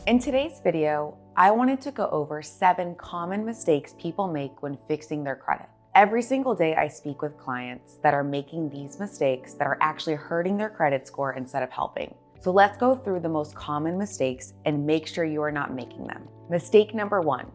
In today's video, I wanted to go over 7 common mistakes people make when fixing their credit. Every single day I speak with clients that are making these mistakes that are actually hurting their credit score instead of helping. So let's go through the most common mistakes and make sure you are not making them. Mistake number 1,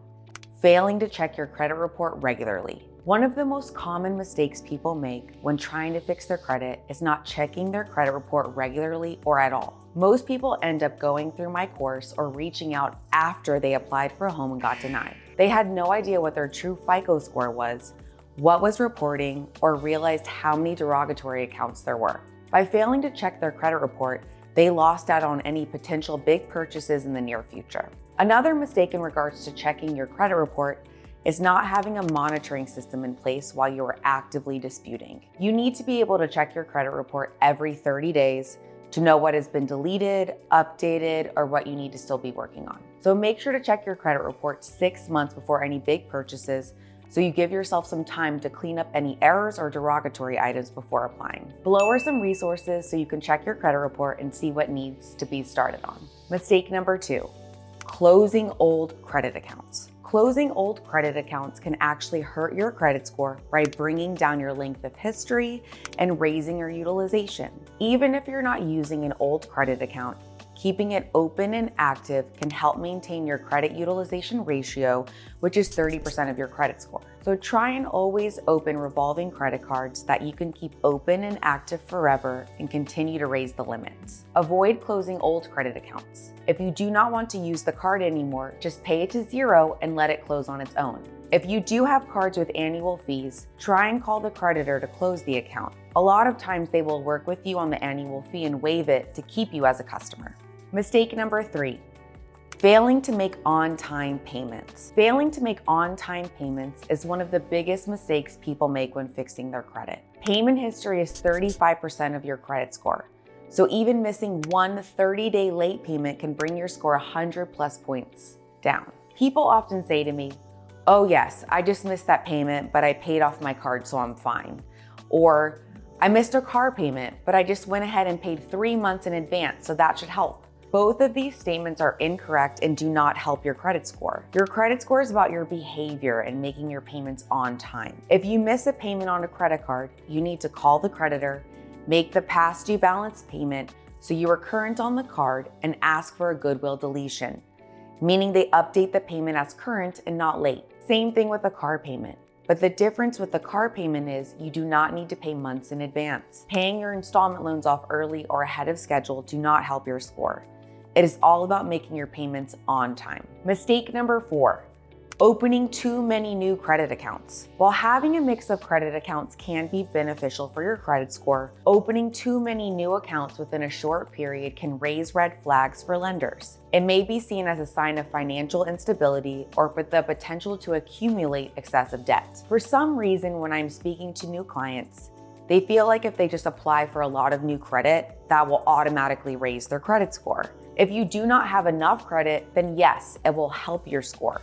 failing to check your credit report regularly. One of the most common mistakes people make when trying to fix their credit is not checking their credit report regularly or at all. Most people end up going through my course or reaching out after they applied for a home and got denied. They had no idea what their true FICO score was, what was reporting, or realized how many derogatory accounts there were. By failing to check their credit report, they lost out on any potential big purchases in the near future. Another mistake in regards to checking your credit report is not having a monitoring system in place while you are actively disputing. You need to be able to check your credit report every 30 days to know what has been deleted, updated, or what you need to still be working on. So make sure to check your credit report 6 months before any big purchases, so you give yourself some time to clean up any errors or derogatory items before applying. Below are some resources so you can check your credit report and see what needs to be started on. Mistake number 2, closing old credit accounts. Closing old credit accounts can actually hurt your credit score by bringing down your length of history and raising your utilization. Even if you're not using an old credit account, keeping it open and active can help maintain your credit utilization ratio, which is 30% of your credit score. So try and always open revolving credit cards that you can keep open and active forever and continue to raise the limits. Avoid closing old credit accounts. If you do not want to use the card anymore, just pay it to zero and let it close on its own. If you do have cards with annual fees, try and call the creditor to close the account. A lot of times they will work with you on the annual fee and waive it to keep you as a customer. Mistake number 3, failing to make on-time payments. Failing to make on-time payments is one of the biggest mistakes people make when fixing their credit. Payment history is 35% of your credit score. So even missing one 30-day late payment can bring your score 100 plus points down. People often say to me, "Oh yes, I just missed that payment, but I paid off my card, so I'm fine." Or, "I missed a car payment, but I just went ahead and paid 3 months in advance, so that should help." Both of these statements are incorrect and do not help your credit score. Your credit score is about your behavior and making your payments on time. If you miss a payment on a credit card, you need to call the creditor, make the past due balance payment so you are current on the card, and ask for a goodwill deletion, meaning they update the payment as current and not late. Same thing with a car payment. But the difference with the car payment is you do not need to pay months in advance. Paying your installment loans off early or ahead of schedule do not help your score. It is all about making your payments on time. Mistake number 4, opening too many new credit accounts. While having a mix of credit accounts can be beneficial for your credit score, opening too many new accounts within a short period can raise red flags for lenders. It may be seen as a sign of financial instability or with the potential to accumulate excessive debt. For some reason, when I'm speaking to new clients, they feel like if they just apply for a lot of new credit, that will automatically raise their credit score. If you do not have enough credit, then yes, it will help your score.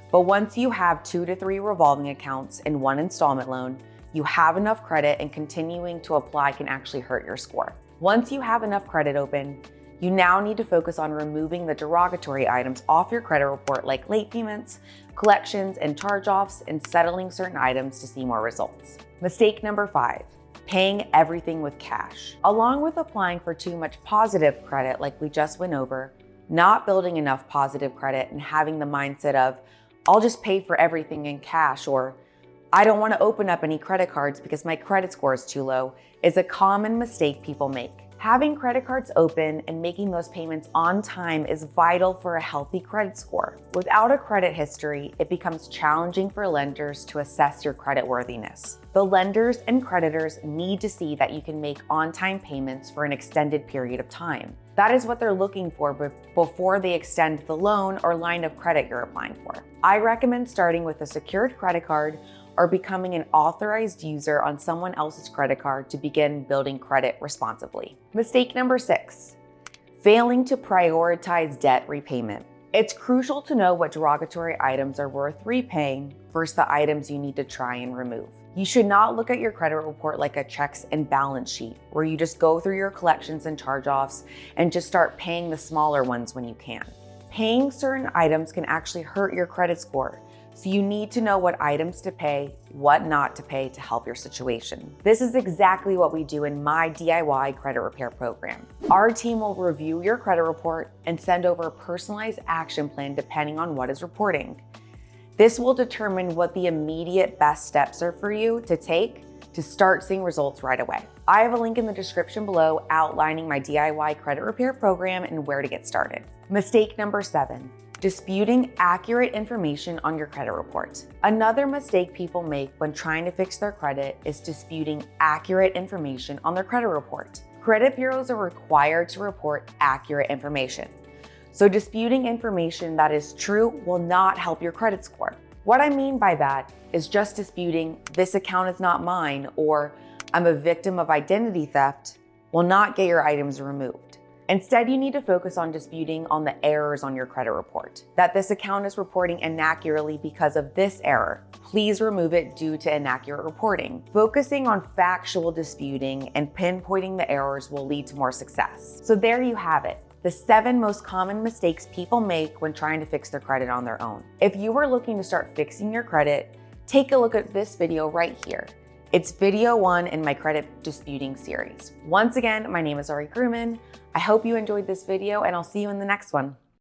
But once you have 2 to 3 revolving accounts and 1 installment loan, you have enough credit, and continuing to apply can actually hurt your score. Once you have enough credit open, you now need to focus on removing the derogatory items off your credit report, like late payments, collections, and charge-offs, and settling certain items to see more results. Mistake number 5, paying everything with cash. Along with applying for too much positive credit like we just went over, not building enough positive credit and having the mindset of, "I'll just pay for everything in cash," or "I don't want to open up any credit cards because my credit score is too low," is a common mistake people make. Having credit cards open and making those payments on time is vital for a healthy credit score. Without a credit history, it becomes challenging for lenders to assess your credit worthiness. The lenders and creditors need to see that you can make on-time payments for an extended period of time. That is what they're looking for before they extend the loan or line of credit you're applying for. I recommend starting with a secured credit card or becoming an authorized user on someone else's credit card to begin building credit responsibly. Mistake number 6, failing to prioritize debt repayment. It's crucial to know what derogatory items are worth repaying versus the items you need to try and remove. You should not look at your credit report like a checks and balance sheet where you just go through your collections and charge-offs and just start paying the smaller ones when you can. Paying certain items can actually hurt your credit score, so you need to know what items to pay, what not to pay to help your situation. This is exactly what we do in my DIY credit repair program. Our team will review your credit report and send over a personalized action plan depending on what is reporting. This will determine what the immediate best steps are for you to take to start seeing results right away. I have a link in the description below outlining my DIY credit repair program and where to get started. Mistake number 7, disputing accurate information on your credit report. Another mistake people make when trying to fix their credit is disputing accurate information on their credit report. Credit bureaus are required to report accurate information. So disputing information that is true will not help your credit score. What I mean by that is just disputing "this account is not mine" or "I'm a victim of identity theft" will not get your items removed. Instead, you need to focus on disputing on the errors on your credit report. That this account is reporting inaccurately because of this error. Please remove it due to inaccurate reporting. Focusing on factual disputing and pinpointing the errors will lead to more success. So there you have it. The 7 most common mistakes people make when trying to fix their credit on their own. If you are looking to start fixing your credit, take a look at this video right here. It's video 1 in my credit disputing series. Once again, my name is Ari Crewman. I hope you enjoyed this video and I'll see you in the next one.